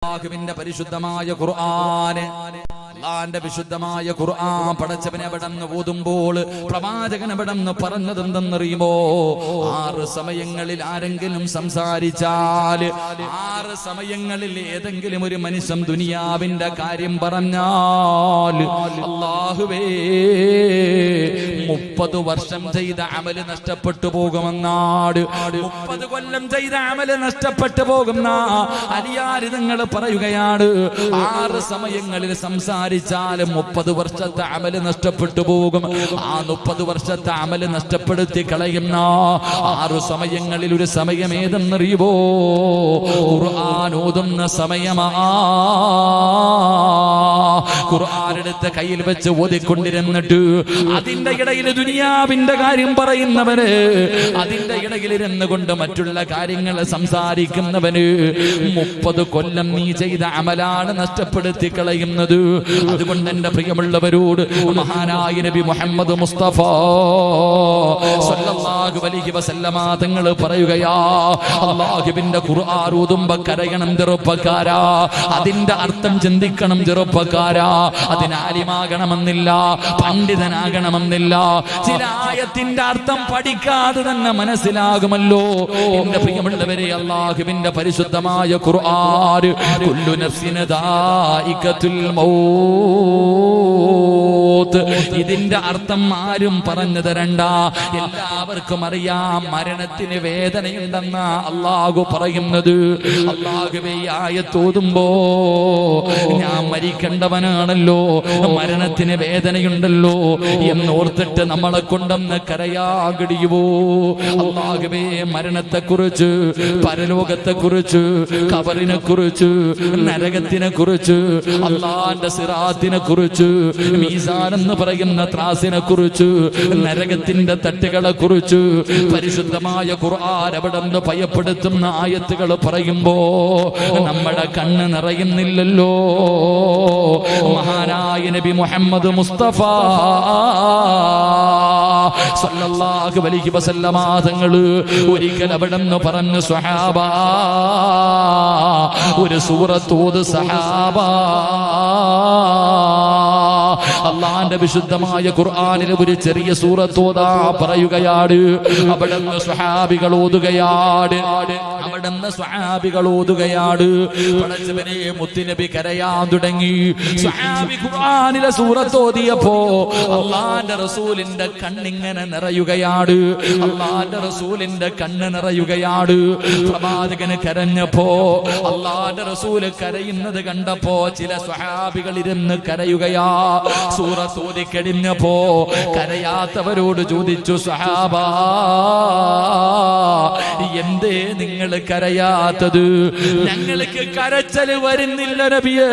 അല്ലാഹുവിന്റെ പരിശുദ്ധമായ ഖുർആൻ, അല്ലാഹുവിന്റെ വിശുദ്ധമായ ഖുർആൻ പടച്ചവനെ അവിടുന്ന് ഓതുമ്പോൾ പ്രവാചകൻ അവിടുന്ന് പറഞ്ഞതെന്തെന്നറിയുമോ? 6 സമയങ്ങളിൽ ആരെങ്കിലും സംസാരിച്ചാൽ, 6 സമയങ്ങളിൽ ഏതെങ്കിലും ഒരു മനുഷ്യൻ ദുനിയാവിന്റെ കാര്യം പറഞ്ഞാൽ, അല്ലാഹുവേ 30 വർഷം ചെയ്ത അമല് നഷ്ടപ്പെട്ടു പോകുമെന്നാട്. 30 കൊല്ലം ചെയ്ത അമല് നഷ്ടപ്പെട്ടു പോകുന്ന അലിയാർ നിങ്ങൾ പറയുകയാണ്. 6 സമയങ്ങളിൽ സംസാരിച്ചാൽ 30 വർഷത്തെ അമല് നഷ്ടപ്പെട്ടു പോകും. ആ 30 വർഷത്തെ അമല് നഷ്ടപ്പെടുത്തി കളയുന്ന 6 സമയങ്ങളിൽ ഒരു സമയം ഏതെന്നറിയുമോ? ഖുർആൻ ഓതുന്ന സമയമാ. ഖുർആൻ എടുത്ത് കയ്യിൽ വെച്ച് ഓതിക്കൊണ്ടിരുന്നിട്ട് അതിന്റെ ഇടയിൽ ദുനിയാവിന്റെ കാര്യം പറയുന്നവന്, അതിന്റെ ഇടയിൽ ഇരുന്ന് കൊണ്ട് മറ്റുള്ള കാര്യങ്ങൾ സംസാരിക്കുന്നവന് 30 കൊല്ലം നീ ചെയ്ത അമലാണ് നഷ്ടപ്പെടുത്തി കളയുന്നത്. അതുകൊണ്ട് എന്റെ പ്രിയമുള്ളവരോട് മഹാനായ നബി മുഹമ്മദ് മുസ്തഫ സല്ലല്ലാഹു അലൈഹി വസല്ലമ തങ്ങൾ പറയുകയാ, അല്ലാഹുവിന്റെ ഖുർആൻ ഓതുമ്പോ കരയണം ചെറുപ്പക്കാരാ. അതിന്റെ അർത്ഥം ചിന്തിക്കണം ചെറുപ്പക്കാരാ. അതിന് ആലിമാകണമെന്നില്ല, പണ്ഡിതനാകണമെന്നില്ല. ചില ആയത്തിന്റെ അർത്ഥം പഠിക്കാതെ തന്നെ മനസ്സിലാകുമല്ലോ. എന്റെ പ്രിയമുള്ളവരെ, അല്ലാഹുവിന്റെ പരിശുദ്ധമായ ഖുർആൻ കുല്ലു നഫ്സിൻ ദായിഖത്തുൽ മൗത്ത്, ഇതിന്റെ അർത്ഥം ആരും പറഞ്ഞു തരണ്ട. എല്ലാവർക്കും അറിയാം മരണത്തിന് വേദനയുണ്ടെന്ന് അല്ലാഹു പറയുന്നത്. അല്ലാഹുവേ, ആയത്ത് ഓതുമ്പോ ഞാൻ മരിക്കേണ്ടവനാണല്ലോ, മരണത്തിന് വേദനയുണ്ടല്ലോ എന്നോർത്തിട്ട് നമ്മളെ കൊണ്ടൊന്ന് കരയാകടിയുവോ? അല്ലാഹുവേ, മരണത്തെക്കുറിച്ച്, പരലോകത്തെക്കുറിച്ച്, ഖബറിനെ കുറിച്ച്, നരകത്തിനെ കുറിച്ച്, അല്ലാഹുവിന്റെ സിറാത്തിനെ കുറിച്ച്, മീസാൻ എന്ന് പറയുന്ന ത്രാസിനെ കുറിച്ച്, നരകത്തിന്റെ തട്ടുകളെ കുറിച്ച് പരിശുദ്ധമായ ഖുർആൻ അവിടുന്ന് ഭയപ്പെടുത്തുന്ന ആയത്തുകൾ പറയുമ്പോ നമ്മുടെ കണ്ണ് നിറയുന്നില്ലല്ലോ. മഹാനായ നബി മുഹമ്മദ് മുസ്തഫ സല്ലല്ലാഹു അലൈഹി വസല്ലമ തങ്ങൾ ഒരിക്കൽ അവിടുന്ന് പറഞ്ഞു, സ്വഹാബ ഒരു സൂറത്ത് ഓത് സഹാബ. അല്ലാഹുവിന്റെ വിശുദ്ധമായ ഖുർആനിൽ ഒരു ചെറിയ സൂറത്ത് ഓതാ പറയുകയാണ്. അവിടുന്ന് സ്വഹാബികൾ ഓതുകയാണ്. പടച്ചവനെ, മുത്തുനബി കരയാൻ തുടങ്ങി. സ്വഹാബി ഖുർആനിലെ സൂറത്ത് ഓതിയപ്പോ അല്ലാഹുവിന്റെ റസൂലിന്റെ കണ്ണിങ്ങനെ നിറയുകയാണ്. അല്ലാഹുവിന്റെ റസൂലിന്റെ കണ്ണ് നിറയുകയാണ്. പ്രവാചകന് കരഞ്ഞപ്പോ, അല്ലാഹുവിന്റെ റസൂല് കരയുന്നത് കണ്ടപ്പോ ചില സ്വഹാബികൾ ഇരുന്ന് കരയുകയാ. സൂറത്ത് ഓതി കഴിഞ്ഞപ്പോ കരയാത്തവരോട് ചോദിച്ചു, സ്വഹാബ എന്തേ നിങ്ങൾ കരയാത്തത്? ഞങ്ങൾക്ക് കരച്ചല് വരുന്നില്ല നബിയേ,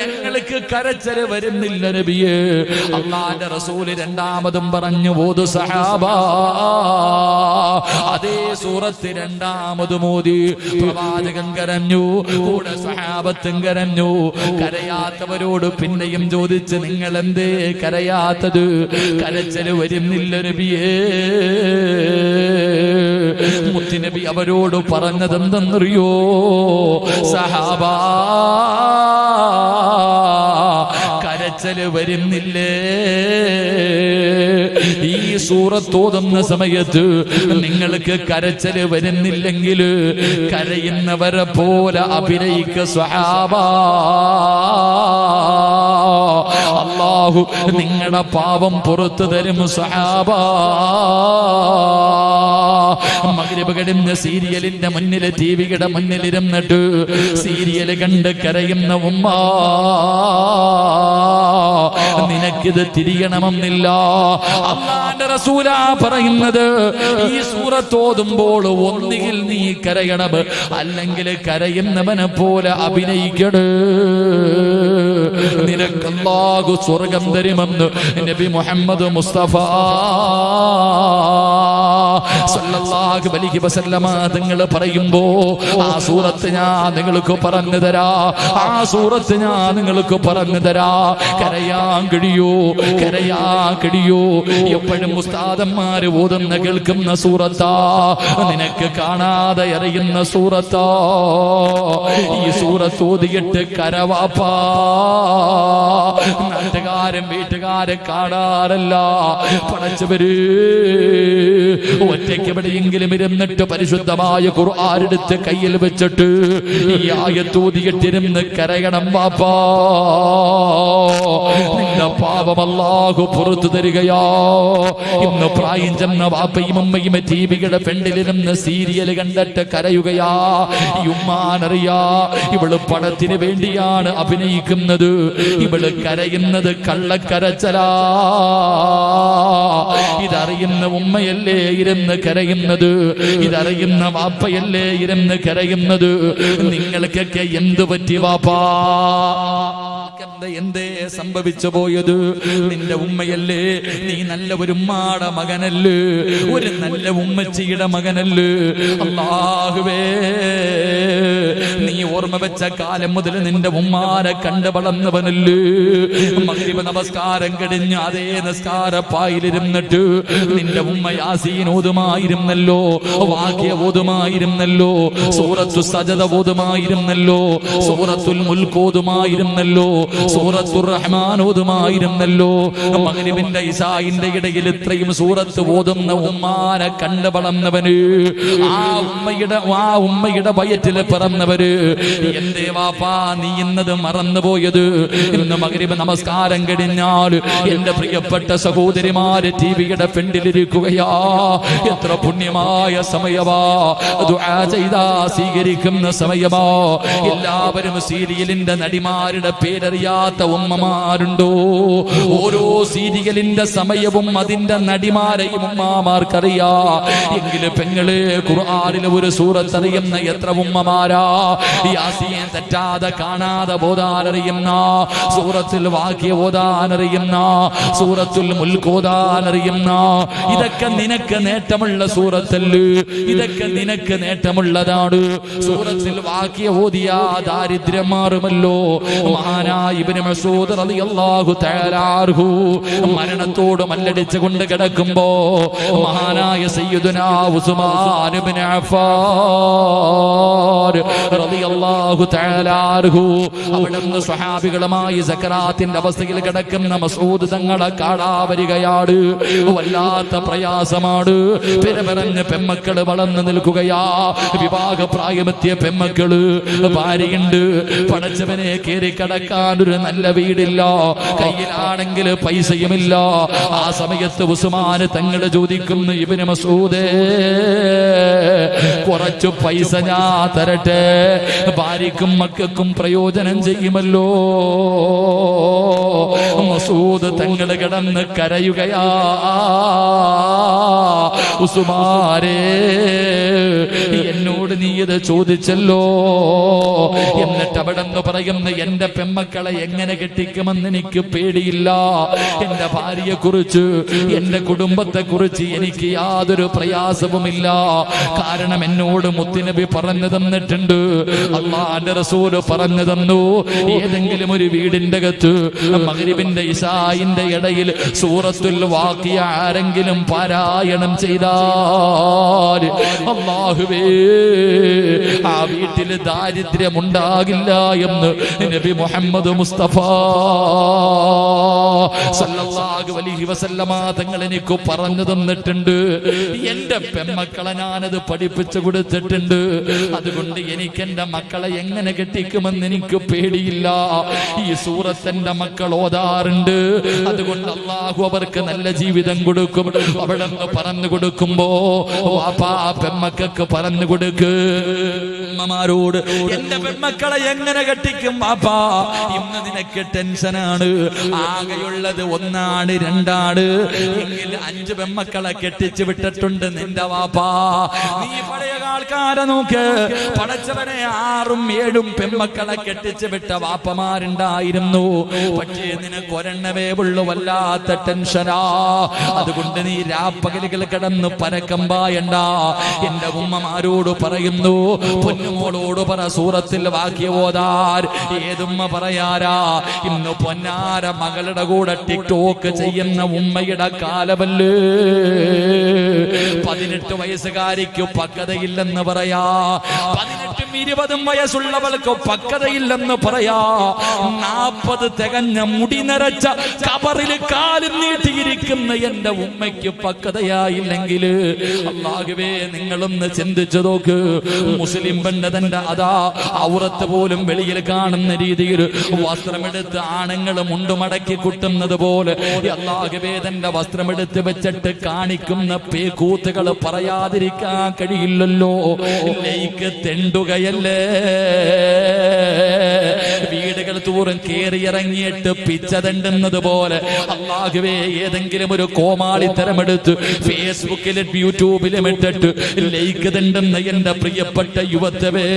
ഞങ്ങൾക്ക് കരച്ചല് വരുന്നില്ല നബിയേ. അല്ലാഹുവിന്റെ റസൂല് രണ്ടാമതും പറഞ്ഞു, ഓതു സഹാബ. അതേ സൂറത്ത് രണ്ടാമതും ഓതി. പ്രവാചകൻ കരഞ്ഞു, കൂടെ സഹാബത്തും കരഞ്ഞു. കരയാത്തവരോട് പിന്നെയും ചോദിച്ച്, നിങ്ങൾ എന്തേ കരയാത്തത്? കരച്ചല് വരുന്നില്ല നബിയേ. മുത്തുനബി അവരോട് പറഞ്ഞതെന്തെന്നറിയോ? സഹാബ, കരച്ചല് വരുന്നില്ലേ? ഈ സൂറത്ത് ഓതുന്ന സമയത്ത് നിങ്ങൾക്ക് കരച്ചല് വരുന്നില്ലെങ്കിൽ കരയുന്നവരെ പോലെ അഭിനയിക്ക സ്വഹാബ. അല്ലാഹു നിങ്ങളുടെ പാപം പുറത്തു തരും സ്വഹാബ. മഗ്രിബ് കഴിഞ്ഞ സീരിയലിന്റെ മുന്നില്, ടിവിയുടെ മുന്നിലിരുന്നിട്ട് സീരിയൽ കണ്ട് കരയുന്ന ഉമ്മ, നിനക്കിത് തിരിയണമെന്നില്ല. അല്ലാഹുവിന്റെ റസൂലാ പറയുന്നത്, ഈ സൂറത്ത് ഓതുമ്പോൾ ഒന്നുകിൽ നീ കരയണം, അല്ലെങ്കിൽ കരയുന്നവനെ പോലെ അഭിനയിക്കണേ. നിനക്ക് അല്ലാഹു സ്വർഗം തരുമെന്ന് നബി മുഹമ്മദ് മുസ്തഫ സല്ലല്ലാഹു അലൈഹി വസല്ലമ തങ്ങൾ പറയുമ്പോ ആ സൂറത്ത് ഞാൻ നിങ്ങൾക്ക് പറഞ്ഞു തരാ, ആ സൂറത്ത് ഞാൻ നിങ്ങൾക്ക് പറഞ്ഞു തരാ. കരയാൻ കഴിയോ, കരയാൻ കഴിയോ? എപ്പോഴും ഉസ്താദന്മാര് ഓതുന്ന കേൾക്കുന്ന സൂറത്താ, നിനക്ക് കാണാതെ അറിയുന്ന സൂറത്താ. ഈ സൂറത്ത് ഓതിയിട്ട് കരവാപ്പാ. നാട്ടുകാരൻ വീട്ടുകാരെ കാണാറല്ല. പടച്ചവര് ഒറ്റയ്ക്ക് എവിടെയെങ്കിലും ഇരുന്നിട്ട് പരിശുദ്ധമായ ഖുർആൻ എടുത്ത് കയ്യിൽ വെച്ചിട്ട് ഈ ആയത്ത് ഓതിയിട്ടിരുന്ന് കരയണം വാപ്പാ. നിന്റെ പാപം അല്ലാഹു പുറത്തു തരികയാ. ഇന്ന് പ്രായം ചെന്ന വാപ്പയും അമ്മയും ടിവിയുടെ ഫ്രണ്ടിലിരുന്ന് സീരിയൽ കണ്ടിട്ട് കരയുകയാ. ഈ ഉമ്മാനറിയാ, ഇവള് പണത്തിന് വേണ്ടിയാണ് അഭിനയിക്കുന്നത്. ഇവള് കരയുന്നത് കള്ളക്കരച്ചലാ. ഇതറിയുന്ന ഉമ്മയല്ലേ ഇരുന്ന് കരയുന്നത്, ഇതറിയുന്ന വാപ്പയല്ലേ ഇരുന്ന് കരയുന്നത്. നിങ്ങൾക്കൊക്കെ എന്ത് പറ്റി വാപ്പാ? എന്തേ സംഭവിച്ചു പോയത്? നിന്റെ ഉമ്മയല്ലേ, നീ നല്ല ഒരു ഉമ്മാടെ മകനല്ലേ, ഒരു നല്ല ഉമ്മച്ചിയുടെ മകനല്ലേ. അല്ലാഹുവേ, നീ ഓർമ്മ വെച്ച കാലം മുതൽ നിന്റെ ഉമ്മാരെ കണ്ട് വളർന്നവനല്ലേ. മഗ്രിബ് നമസ്കാരം കഴിഞ്ഞ് അതേ നിസ്കാരപ്പായിലിരുന്നിട്ട് നിന്റെ ഉമ്മ യാസീൻ ഓതുമായിരുന്നല്ലോ, വാക്യ ഓതുമായിരുന്നല്ലോ, സൂറത്തു സജദ ഓതുമായിരുന്നല്ലോ, സൂറത്തുൽ മുൽക്ക് ഓതുമായിരുന്നല്ലോ, സൂറത്തുർ റഹ്മാൻ ഓതുമായിരുന്നല്ലോ. മഗ്രിബിന്റെ ഇശാഇന്റെ ഇടയിൽ ഇത്രയും സൂറത്ത് ഓതുന്ന ഉമ്മാനെ കണ്ട് വളർന്നവന്, ആ ഉമ്മയുടെ വയറ്റിൽ പിറന്നവര്, എന്തേ വാപ്പാ നീ ഇന്നത് മറന്നുപോയത്? ഇന്ന് മഗ്രിബ് നമസ്കാരം കഴിഞ്ഞാൽ എന്റെ പ്രിയപ്പെട്ട സഹോദരിമാര് ടിവിയുടെ ഫ്രണ്ടിലിരിക്കുകയാ. എത്ര പുണ്യമായ സമയമാ, ദുആ ചെയ്താ സ്വീകരിക്കുന്ന സമയമാ. എല്ലാവരും സീരിയലിന്റെ നടിമാരുടെ പേരറിയാത്ത ഉമ്മമാരുണ്ടോ? ഓരോ സീരിയലിന്റെ സമയവും അതിന്റെ നടിമാരെയും ഉമ്മമാർക്കറിയാ. എങ്കിലും പെങ്ങളെ, ഖുർആനിലെ ഒരു സൂറത്ത് അറിയുന്ന എത്ര ഉമ്മമാരാ? യാസീൻ തെറ്റാതെ കാണാതെ ഓതാനറിയുന്ന, സൂറത്തുൽ വാഖിയ ഓതാനറിയുന്ന, സൂറത്തുൽ മുൽക്ക് ഓതാനറിയുന്ന. ഇതൊക്കെ നിനക്ക് നേട്ടമുള്ള സൂറത്തല്ലേ, ഇതൊക്കെ നിനക്ക് നേട്ടമുള്ളതാണ്. സൂറത്തുൽ വാഖിയ ഓതിയാ ദാരിദ്ര്യം മാറുമല്ലോ. മഹാനായ ഇബ്നു മസ്ഊദ് റളിയല്ലാഹു തആല അൻഹു മരണത്തോട് മല്ലടിച്ചു കൊണ്ട് കിടക്കുമ്പോ മഹാനായ സയ്യിദുനാ ഉസ്മാൻ ഇബ്നു അഫ്ഫാൻ റളിയല്ലാഹു തആല അൻഹു അവിടുന്ന് സ്വഹാബികളുമായി സക്കറാത്തിന്റെ അവസ്ഥയിൽ കിടക്കുന്ന മസ്ഊദ് തങ്ങളെ കാണാ വരികയാണ്. വല്ലാത്ത പ്രയാസമാണ്. പെരപെറഞ്ഞ പെമ്മക്കള് വളർന്നു നിൽക്കുകയാ. വിവാഹ പ്രായമെത്തിയ പെമ്മക്കള്, ഭാര്യയുണ്ട്. പടച്ചവനെ കയറി കടക്കാൻ ഒരു നല്ല വീടില്ല, കയ്യിലാണെങ്കിൽ പൈസയുമില്ല. ആ സമയത്ത് ഉസ്മാന് തങ്ങള് ചോദിക്കുന്നു, ഇബ്നു മസ്ഊദേ, കുറച്ചു പൈസ ഞാൻ തരട്ടെ, ഭാര്യക്കും മക്കൾക്കും പ്രയോജനം ചെയ്യുമല്ലോ. മസ്ഊദ് തങ്ങള് കിടന്ന് കരയുകയാ. ഉസ്മാനേ, എന്നോട് നീ ഇത് ചോദിച്ചല്ലോ, എന്നിട്ട് അവിടെ നിന്ന് പറയുന്നു, എന്റെ പെമ്മക്കളെ എങ്ങനെ കെട്ടിക്കുമെന്ന് എനിക്ക് പേടിയില്ല. എന്റെ ഭാര്യയെ കുറിച്ച്, എന്റെ കുടുംബത്തെ കുറിച്ച് എനിക്ക് യാതൊരു പ്രയാസവുമില്ല. കാരണം എന്നോട് മുത്തുനബി പറഞ്ഞു തന്നിട്ടുണ്ട്, അല്ലാഹുവിന്റെ റസൂല് പറഞ്ഞു തന്നു, ഏതെങ്കിലും ഒരു വീടിന്റെ അകത്ത് മഗ്രിബിന്റെ ഇശാഇന്റെ ഇടയിൽ സൂറത്തുൽ വാഖിയ ആരെങ്കിലും പാരായണം ചെയ്താൽ അല്ലാഹുവേ, ആ വീട്ടിൽ ദാരിദ്ര്യമുണ്ടാകില്ല എന്ന് നബി മുഹമ്മദ് മുസ്തഫ സല്ലല്ലാഹു അലൈഹി വസല്ലമ തങ്ങൾ എനിക്ക് പറഞ്ഞു തന്നിട്ടുണ്ട്. എന്റെ പെമ്മക്കളെ ഞാനത് പഠിപ്പിച്ചു കൊടുത്തിട്ടുണ്ട്. അതുകൊണ്ട് എനിക്ക് എന്റെ മക്കളെ എങ്ങനെ കെട്ടിക്കുമെന്ന് എനിക്ക് പേടിയില്ല. ഈ സൂറത്ത് എന്റെ മക്കൾ ഓതാറുണ്ട്. അതുകൊണ്ട് അല്ലാഹു അവർക്ക് നല്ല ജീവിതം കൊടുക്കും. അവിടെ നിന്ന് പറഞ്ഞു കൊടുക്കുമ്പോ വാപ്പാ പെമ്മക്കൾക്ക് പറഞ്ഞു കൊടുക്ക്. ഉമ്മമാരോട് എന്റെ പെൺമക്കളെ എങ്ങനെ കെട്ടിക്കും വാപ്പാ? ഇന്ന് നിനക്ക് ടെൻഷനാണ്. ആകെയുള്ളത് ഒന്നാണ് രണ്ടാണ് എങ്കിൽ 5 പെമ്മക്കളെ കെട്ടിച്ചു വിട്ടിട്ടുണ്ട് നിന്റെ വാപ്പാ. നീ പഴയ ആൾക്കാരെ നോക്ക്, പടച്ചവനെ 6ഉം 7ഉം പെമ്മക്കളെ കെട്ടിച്ചു വിട്ട വാപ്പമാരുണ്ടായിരുന്നു. പക്ഷേ നിനക്ക് ഒരെണ്ണമേ ഉള്ളു, വല്ലാത്ത ടെൻഷനാ. അതുകൊണ്ട് നീ രാപ്പകലുകൾ കിടന്ന് പരക്കം പായണ്ട. എന്റെ ഉമ്മമാരോട് പറയുന്നു, പൊന്നുമോളോട് പറ സൂറത്തിൽ വാക്യ ഓതാൻ. ഏതുമ്മ പറയാരാ? ഇന്ന് പൊന്നാര മകളുടെ കൂടെ ടിക്ടോക്ക് ചെയ്യുന്ന ഉമ്മയുടെ കാലമല്ലേ. 18 വയസ്സുകാരിക്ക് പക്വതയില്ലെന്ന് പറയാ, 18ഉം 20ഉം വയസ്സുള്ളവൾക്ക് പക്വതയില്ലെന്ന് പറയാ. 40 തികഞ്ഞ മുടി നരച്ച കബറിൽ കാലും നീട്ടിയിരിക്കുന്ന എന്റെ ഉമ്മയ്ക്ക് പക്വതയായില്ലെങ്കിൽ അല്ലാഹുവേ നിങ്ങളൊന്ന് ചിന്തിച്ചു നോക്ക്. മുസ്ലിം പെണ്ണ് തന്റെ അതാ ഔറത്ത് പോലും വെളിയിൽ കാണുന്ന രീതിയിൽ വസ്ത്രമെടുത്ത് ആണുങ്ങൾ മുണ്ടുമടക്കി കുട്ടുന്നത് പോലെ അല്ലാഹുവേ തന്റെ വസ്ത്രമെടുത്ത് വെച്ചിട്ട് കാണിക്കുന്ന പേക്കൂത്തുകൾ പറയാതിരിക്കാൻ കഴിയില്ലല്ലോ. ലൈക്ക് തെണ്ടുകയല്ലേ. വീടുകൾ തോറും കേറിയിറങ്ങിയിട്ട് പിച്ച തെണ്ടുന്നത് പോലെ അല്ലാഹുവേ ഏതെങ്കിലും ഒരു കോമാളിത്തരമെടുത്ത് ഫേസ്ബുക്കിലും യൂട്യൂബിലും ഇട്ടിട്ട് ലൈക്ക് തെണ്ടുന്ന എന്റെ പ്രിയപ്പെട്ട യുവത്വേ,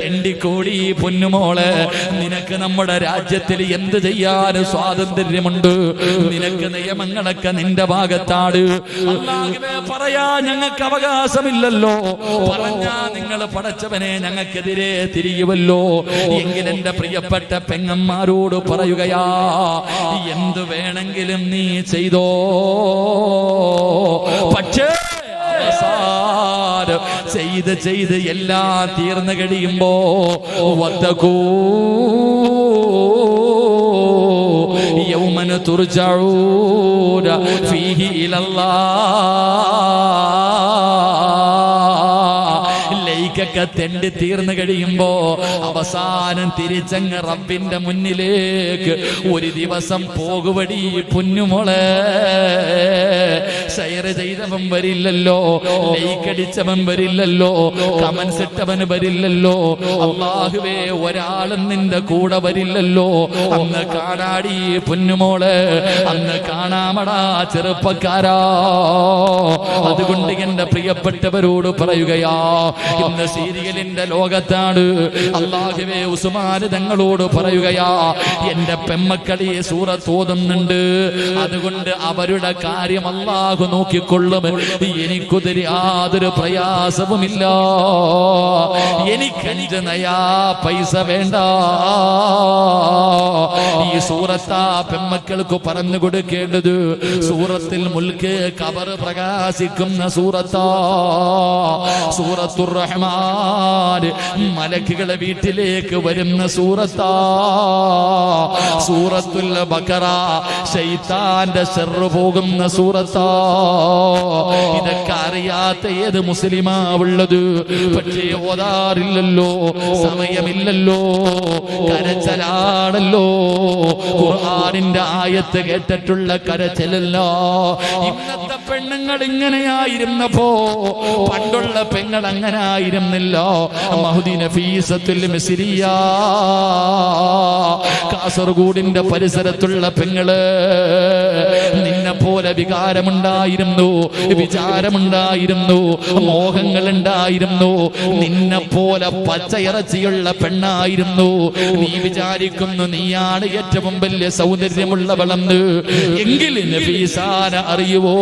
തെണ്ടിക്കോടി പൊന്നുമോളെ, നിനക്ക് നമ്മുടെ രാജ്യത്തിൽ എന്ത് ചെയ്യാനും സ്വാതന്ത്ര്യമുണ്ട്. നിനക്ക് നിയമങ്ങളൊക്കെ നിന്റെ ഭാഗത്താണ്. അല്ലാഹുവേ പറയാ ഞങ്ങൾക്ക് അവകാശമില്ലല്ലോ. പറഞ്ഞാ നിങ്ങൾ പടച്ചവനെ ഞങ്ങൾക്കെതിരെ തിരിയുവല്ലോ. എങ്കിൽ എന്റെ പ്രിയപ്പെട്ട പെങ്ങന്മാരോട് പറയുകയാ, എന്ത് വേണമെങ്കിലും നീ ചെയ്തോ. പക്ഷേ ചെയ്ത് എല്ലാം തീർന്നു കഴിയുമ്പോ വത്തകൂ യൗമന തുർജഊന ഫീഹി ഇലല്ലാഹ്. ലൈക്കൊക്കെ തെണ്ടി തീർന്നു കഴിയുമ്പോ അവസാനം തിരിച്ചങ്ങ് റബ്ബിന്റെ മുന്നിലേക്ക് ഒരു ദിവസം പോകുവടി പൊന്നുമോളെ. ഷെയർ ചെയ്തവൻ വരില്ലല്ലോ, ലൈക്ക് അടിച്ചവൻ വരില്ലല്ലോ, കമന്റ്സ് ഇട്ടവൻ വരില്ലല്ലോ. അല്ലാഹുവേ ഒരാളും നിന്റെ കൂടെ വരില്ലല്ലോ. അന്ന് കാണാടി പൊന്നുമോളെ, അന്ന് കാണാമടാ ചെറുപ്പക്കാരാ. അതുകൊണ്ട് എന്റെ പ്രിയപ്പെട്ടവരോട് പറയുകയാ, ഇന്ന് സീരിയലിന്റെ ലോകത്താണ്. അല്ലാഹുവേ ഉസ്മാൻ തങ്ങളോട് പറയുകയാ, എന്റെ പെമ്മക്കളി സൂറത്ത് ഓതുന്നുണ്ട്, അതുകൊണ്ട് അവരുടെ കാര്യം അല്ലാഹു നോക്കിക്കൊള്ളും. എനിക്കുതിരി യാതൊരു പ്രയാസവുമില്ല. എനിക്ക് 5 നയാ പൈസ വേണ്ട. ഈ സൂറത്താ പെമ്മക്കൾക്ക് പറഞ്ഞു കൊടുക്കേണ്ടത്. സൂറത്തിൽ മുൽക്ക് ഖബർ പ്രകാശിക്കുന്ന സൂറത്താ. സൂറത്തുർ റഹ്മാൻ മലക്കുകളെ വീട്ടിലേക്ക് വരുന്ന സൂറത്താ. സൂറത്തുൽ ബഖറ ശൈത്താന്റെ ശർറ് പോകുന്ന സൂറത്താ. ഇതൊക്കെ അറിയാത്ത ഏത് മുസ്ലിമാ ഉള്ളത്? പക്ഷേ ഓതാറില്ലല്ലോ, സമയമില്ലല്ലോ, കരച്ചലാണല്ലോ. ഖുർആനിന്റെ ആയത്ത് കേട്ടിട്ടുള്ള കരച്ചിലല്ലോ. ഇന്നത്തെ പെണ്ണുങ്ങൾ ഇങ്ങനെയായിരുന്നപ്പോ പണ്ടുള്ള പെങ്ങൾ അങ്ങനെ ആയിരുന്നില്ല. മഹ്ദി നഫീസത്തുൽ മിസ്രിയ, കാസർഗോഡിന്റെ പരിസരത്തുള്ള പെങ്ങള്, നിന്നെ പോലെ വികാരമുണ്ടായിരുന്നു, വിചാരമുണ്ടായിരുന്നു, മോഹങ്ങളുണ്ടായിരുന്നു. നിന്നെ പോലെ പച്ചയിറച്ചിയുള്ള പെണ്ണായിരുന്നു. നീ വിചാരിക്കുന്നു നീയാണ് ഏറ്റവും വലിയ സൗന്ദര്യമുള്ളവളെന്ന്. എങ്കിൽ നഫീസാന അറിയുവോ?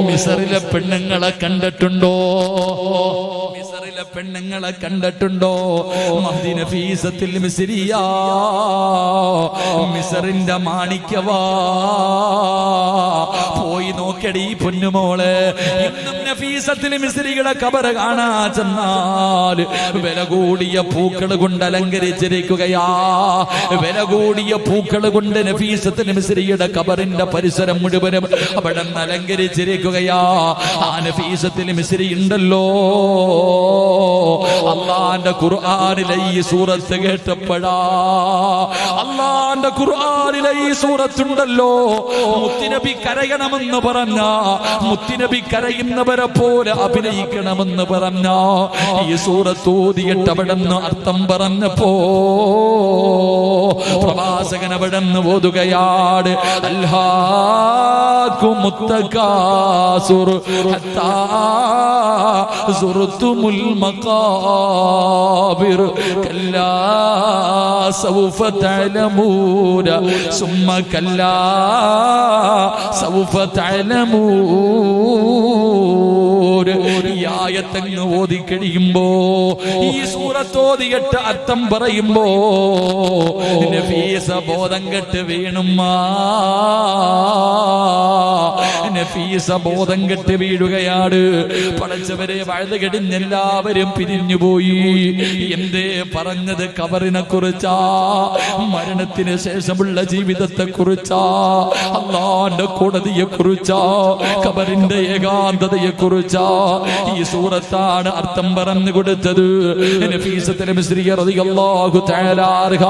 മിസറിലെ പെണ്ണുങ്ങളെ കണ്ടിട്ടുണ്ടോ? മിസറിലെ പെണ്ണുങ്ങളെ കണ്ടിട്ടുണ്ടോ? മഹ്ദി നഫീസത്തുൽ മിസ്രിയ, മിസറിന്റെ മാണിക്യവാ. പോയി നോക്കടി പൊന്നുമോളെ. ഇന്നും നഫീസത്തുൽ മിസ്രിയുടെ ഖബർ കാണാ ചെന്നാൽ വില കൂടിയ പൂക്കൾ കൊണ്ട് അലങ്കരിച്ചിരിക്കുകയാ. വില കൂടിയ പൂക്കൾ കൊണ്ട് നഫീസത്തുൽ മിസ്രിയുടെ ഖബറിന്റെ പരിസരം മുഴുവനും അവിടെ അലങ്കരിച്ചിരിക്കുകയാ. ആ നഫീസത്തുൽ മിസ്രി ഉണ്ടല്ലോ, അല്ലാഹുവിന്റെ ഖുർആനിലെ ഈ സൂറത്ത് കേട്ടപ്പോഴാ, അല്ലാഹുവിന്റെ ഖുർആനിലെ ഈ സൂറത്തുണ്ടല്ലോ, മുത്തുനബി കരയണമെന്ന് പറഞ്ഞ, മുത്തുനബി കരയുന്നവരെ നബിമാരെ പോലെ അഭിനയിക്കണമെന്ന് പറഞ്ഞ ഈ സൂറത്ത് ഓതിയിട്ട് അവിടെന്ന് അർത്ഥം പറഞ്ഞപ്പോ പ്രവാചകൻ അവിടെന്ന് ഓതുകയാണ് അൽഹാകുമുത്തകാസുർ ഹത്താ സുർതുമുൽ മഖാബിർ കല്ലാ സൗഫ തഅലമൂന സുമ്മ കല്ലാ സൗഫ തഅലമൂൻ. ഈ ആയത്തങ്ങ് ഓതി കഴിയുമ്പോ ഈ സൂറത്ത് ഓതിയിട്ട് അർത്ഥം പറയുമ്പോ നഫീസ ബോധം കെട്ട് വീണുമ്മ, നഫീസ ബോധം കെട്ട് വീഴുകയാണ്. പടച്ചവരെ വഴുത് കെടിഞ്ഞെല്ലാവരും പിരിഞ്ഞുപോയി. എന്തേ പറഞ്ഞത്? കബറിനെ കുറിച്ചാ, മരണത്തിന് ശേഷമുള്ള ജീവിതത്തെ കുറിച്ചാ, അല്ലാഹുവിന്റെ കോടതിയെ കുറിച്ചാ, കബറിന്റെ ഏകാന്തതയെ കുറിച്ചാ ഈ സൂറത്താണ് അർത്ഥം പറഞ്ഞു കൊടുത്തത്. നഫീസത്തുൽ മിസ്രിയ റളിയല്ലാഹു തആല അൻഹ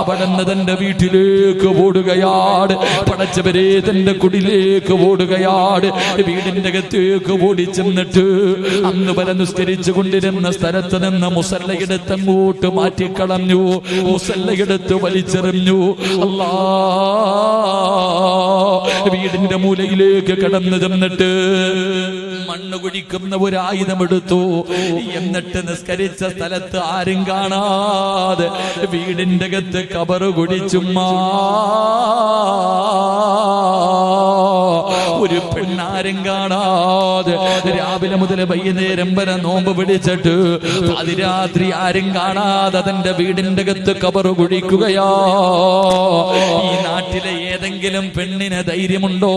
അവിടുന്ന് തന്റെ വീട്ടിലേക്ക് ഓടുകയാണ്. പടച്ചവരെ തന്റെ കുടിലേക്ക് ഓടുകയാണ്. വീടിന്റെ അകത്തേക്ക് ഓടി ചെന്നിട്ട് അന്ന് വരെ നിസ്കരിച്ചു കൊണ്ടിരുന്ന സ്ഥലത്ത് നിന്ന് മുസല്ലയെടുത്ത് അങ്ങോട്ട് മാറ്റിക്കളഞ്ഞു, മുസല്ലയെടുത്ത് വലിച്ചെറിഞ്ഞു. വീടിന്റെ മൂലയിലേക്ക് കടന്നു ചെന്നിട്ട് മണ്ണ് കുഴിക്കുന്ന ഒരു ആയുധം എടുത്തു. എന്നിട്ട് നിസ്കരിച്ച സ്ഥലത്ത് ആരും കാണാതെ വീടിന്റെ അകത്ത് കബറ് കുഴിച്ചുമ്മാ. ഒരു പെണ്ണാരും കാണാതെ രാവിലെ മുതൽ വൈകുന്നേരം വരെ നോമ്പ് പിടിച്ചിട്ട് അതിരാത്രി ആരും കാണാതെ തന്റെ വീടിന്റെ അകത്ത് കബറ് കുഴിക്കുകയാ. ഈ നാട്ടിലെ ഏതെങ്കിലും പെണ്ണിന് ധൈര്യമുണ്ടോ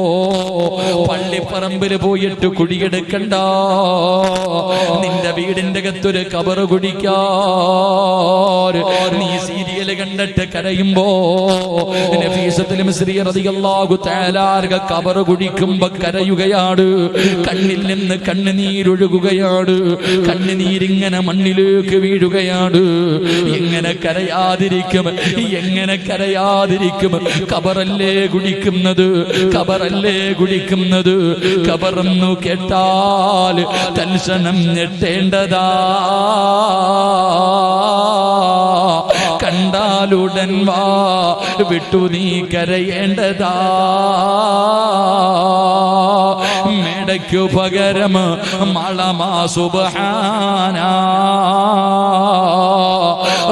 പള്ളിപ്പറമ്പിൽ പോയിട്ട് കുഴിയെടുക്കണ്ട, നിന്റെ വീടിന്റെ അകത്തൊരു കബറ് കുഴിക്കാൻ? നീ സീരിയല് കണ്ടിട്ട് കരയുമ്പോ നഫീസത്തുൽ മിസ്രിയ റളിയല്ലാഹു തആല അൻഹ കബറ് കുഴിക്കുമ്പോ കരയുകയാണ്. കണ്ണിൽ നിന്ന് കണ്ണുനീരൊഴുകുകയാണ്. കണ്ണുനീരിങ്ങനെ മണ്ണിലേക്ക് വീഴുകയാണ്. എങ്ങനെ കരയാതിരിക്കും? എങ്ങനെ കരയാതിരിക്കും? കബറല്ലേ കുഴിക്കുന്നത്, കബറല്ലേ കുഴിക്കുന്നത്. കബറെന്നു കേട്ടാൽ തൽക്ഷണം ഞെട്ടേണ്ടതാ, കണ്ടാലുടൻ വാ വിട്ടു നീ കരയേണ്ടതാ. മേടയ്ക്കു പകരം മളമാ സുബ്ഹാന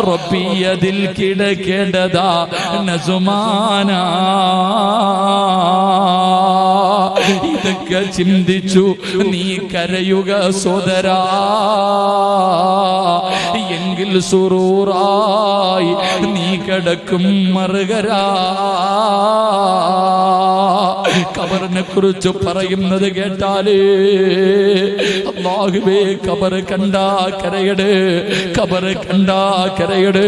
റബ്ബിയതിൽ കിടക്കേണ്ടതാ നസുമാന. ഇതൊക്കെ ചിന്തിച്ചു നീ കരയുക സോദരാ, എങ്കിൽ സുറൂറായി നീ കിടക്കും മറുകരാ. കബറിനെ കുറിച്ച് പറയുന്നത് കേട്ടാലേ അല്ലാഹുവേ, കബറ് കണ്ടാ കരയട്, കബറ് കണ്ടാ കരയട്.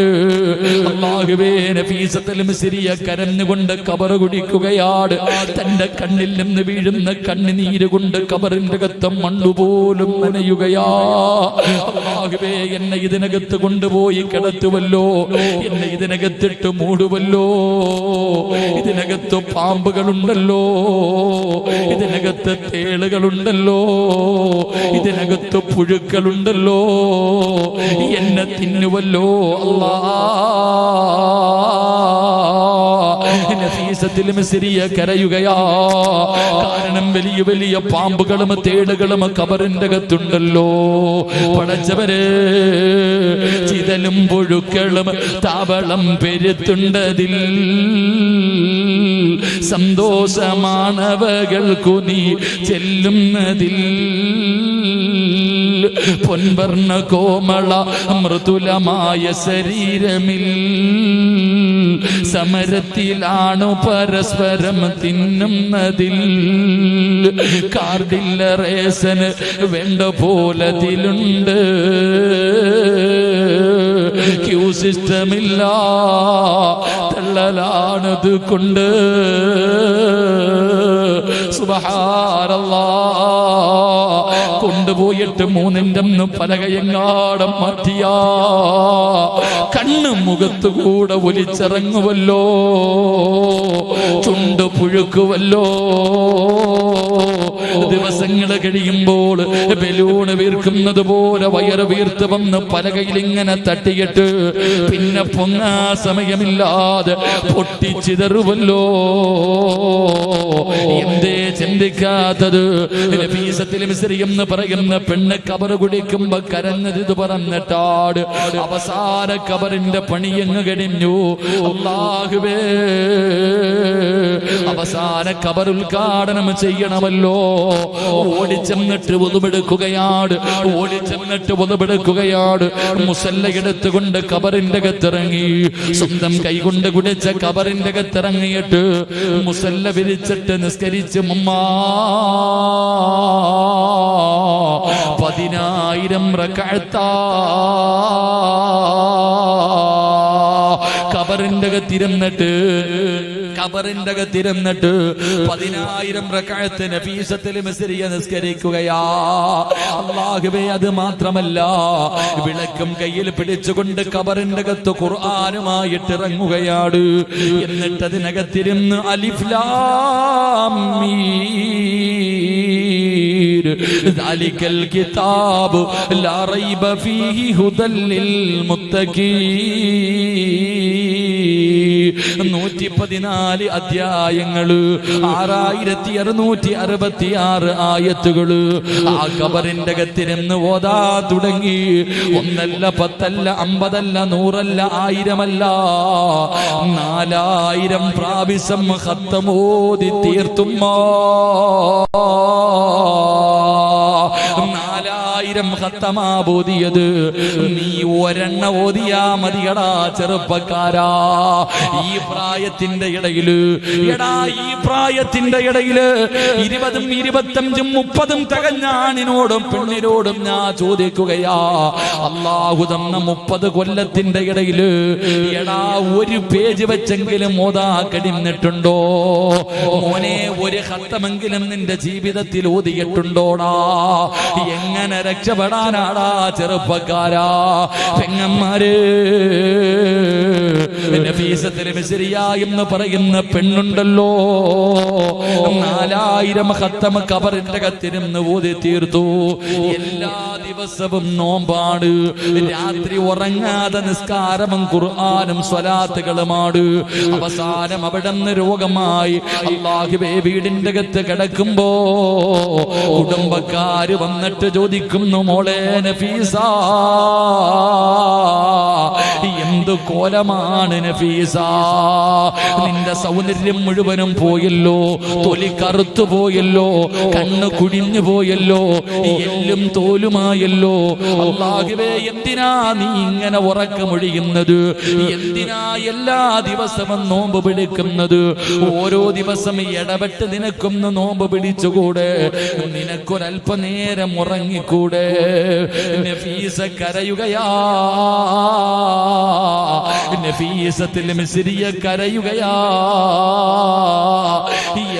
അല്ലാഹുവേ, നഫീസത്തുൽ മിസ്രിയ കരഞ്ഞുകൊണ്ട് കബറ് കുടിക്കുകയാണ്. തന്റെ കണ്ണിൽ നിന്ന് വീഴുന്ന കണ്ണുനീര് കൊണ്ട് കബറിന്റെ അകത്ത് മണ്ണുപോലും നനയുകയാ. അല്ലാഹുവേ, എന്നെ ഇതിനകത്ത് കൊണ്ടുപോയി കിടത്തുവല്ലോ, എന്നെ ഇതിനകത്തിട്ട് മൂടുവല്ലോ. ഇതിനകത്ത് പാമ്പുകളുണ്ടല്ലോ, ഇതിനകത്ത് തേളുകളുണ്ടല്ലോ, ഇതിനകത്ത് പുഴുക്കളുണ്ടല്ലോ, എന്നെ തിന്നുവല്ലോ അല്ലാ. നഫീസത്തുൽ മിസ്രിയ കരയുകയാ. കാരണം വലിയ വലിയ പാമ്പുകളും തേളുകളും കബറിന്റെ അകത്തുണ്ടല്ലോ. പടച്ചവരെ, ചിതലും പുഴുക്കളും താവളം പെരുത്തുണ്ടതിൽ. സന്തോഷമാണവകൾക്കു നീ ചെല്ലുന്നതിൽ. പൊൻവർണ്ണ കോമള മൃദുലമായ ശരീരമിൽ സമരത്തിലാണു പരസ്പരം തിന്നുന്നതിൽ. കാർഡില്ല റേസന് വേണ്ട പോലതിലുണ്ട്. ക്യൂ സിസ്റ്റമില്ല, തള്ളലാണത് കൊണ്ട്. സുബ്ഹാനല്ലാഹ്, കൊണ്ടുപോയിട്ട് 3-ന്റെ പലകയെങ്ങാടം മാറ്റിയാ കണ്ണ് മുഖത്തുകൂടെ ഒലിച്ചിറങ്ങുമല്ലോ, ചുണ്ട് പുഴുക്കുവല്ലോ. ദിവസങ്ങൾ കഴിയുമ്പോൾ ബലൂണ് വീർക്കുന്നത് പോലെ വയറ് വീർത്ത് വന്ന് പലകയിൽ ഇങ്ങനെ തട്ടിയിട്ട് പിന്നെ പൊങ്ങാ സമയമില്ലാതെ പൊട്ടിച്ചിതറുവല്ലോ. എന്തേ ചിന്തിക്കാത്തത്? നഫീസത്തുൽ മിസ്രി എന്ന് പറയുന്ന പെണ്ണ് കബർ കുടിക്കുമ്പോ കരഞ്ഞത് ഇത് പറഞ്ഞിട്ടാട്. അവസാന കബറിന്റെ പണിയങ്ങ് കഴിഞ്ഞു. അല്ലാഹുവേ, അവസാന കബർ ഉദ്ഘാടനം ചെയ്യണമല്ലോ. ഓടിച്ചെന്നിട്ട് ഒതുവെടുക്കുകയാണ്, ഓടിച്ചെന്നിട്ട് ഒതുവെടുക്കുകയാണ്. മുസല്ല എടുത്തുകൊണ്ട് കബറിന്റെ അകത്തിറങ്ങി, സ്വന്തം കൈകൊണ്ട് കുടിച്ച കബറിന്റെ അകത്തിറങ്ങിയിട്ട് മുസല്ല വിരിച്ചിട്ട് നിസ്കരിച്ച് 10,000 റക്അത്താ കബറിന്റെ അകത്തിരുന്നിട്ട് 10,000 റക്അത്ത് നഫീസത്തുൽ മിസ്രി നിസ്കരിക്കുകയാ. അല്ലാഹുവേ, അത് മാത്രമല്ല, വിളക്കും കയ്യിൽ പിടിച്ചുകൊണ്ട് കബറിന്റെ അകത്ത് ഖുർആനുമായിട്ട് ഇറങ്ങുകയാണ്. എന്നിട്ട് അതിനകത്തിരുന്ന് അലിഫ് ലാം മീം ദാലികൽ കിതാബ് ലാ റൈബ ഫീഹി ഹുദൽ ലിൽ മുത്തഖീൻ. 114 അധ്യായങ്ങള്, 6666 ആയത്തുകള് ആ കബറിന്റെ അകത്തിരുന്ന് ഓതാ തുടങ്ങി. 1 അല്ല 10 അല്ല 50 അല്ല 100 അല്ല 1000 അല്ല 4000 പ്രാവശ്യം ഖത്തമോദി തീർത്തുമ്മ. 4000 ഖത്തമാ ഓതിയത്. നീ ഒരെണ്ണ ഓതിയാ മതിയടാ ചെറുപ്പക്കാരാ. ഈ പ്രായത്തിന്റെ ഇടയില്, എടാ ഈ പ്രായത്തിന്റെ ഇടയില് 20ഉം 25ഉം 30ഉം തികഞ്ഞ ആണിനോടും പെണ്ണിനോടും ഞാൻ ചോദിക്കുകയാ, അല്ലാഹു തന്ന 30 കൊല്ലത്തിന്റെ ഇടയില് എടാ ഒരു പേജ് വെച്ചെങ്കിലും ഓതാ കഴിഞ്ഞിട്ടുണ്ടോ? മോനെ, ഒരു ഖത്തമെങ്കിലും നിന്റെ ജീവിതത്തിൽ ഓതിയിട്ടുണ്ടോടാ? എങ്ങനെ രക്ഷപ്പെടാനാടാ ചെറുപ്പക്കാരാ? പെങ്ങന്മാര്, നഫീസത്തുൽ മിസ്രി എന്ന് പറയുന്ന പെണ്ണുണ്ടല്ലോ, 4000 ഖത്തം ഖബറിന്റെ അകത്തിരുന്ന് ഓതി തീർത്തു. എല്ലാ ദിവസവും നോമ്പാണ്, രാത്രി ഉറങ്ങാതെ നിസ്കാരവും ഖുർആനും സ്വലാത്തുകളുമാണ്. അവസാനം അവിടെ നിന്ന് രോഗമായി അല്ലാഹുവേ വീടിന്റെ അകത്ത് കിടക്കുമ്പോ കുടുംബക്കാര് വന്നിട്ട് ചോദിക്കുന്നു, മോളെ നഫീസ, എന്ത് കോലമാണ് നഫീസ, നിന്റെ സൗന്ദര്യം മുഴുവനും പോയല്ലോ, തൊലി കറുത്തു പോയല്ലോ, കണ്ണ് കുടിഞ്ഞു പോയല്ലോ, എല്ലും തോലുമായല്ലോ. അല്ലാഹുവേ, എന്തിനാ നീ ഇങ്ങനെ ഉറക്കമൊഴിയുന്നത്? എന്തിനാ എല്ലാ ദിവസവും നോമ്പ് പിടിക്കുന്നത്? ഓരോ ദിവസം ഇടപെട്ട് നിനക്കൊന്ന് നോമ്പ് പിടിച്ചുകൂടെ? നിനക്കൊരല്പനേരം ഉറങ്ങിക്കൂടെ? നഫീസ കരയുകയാ, നഫീസത്തുൽ മിസ്രി കരയുകയാ.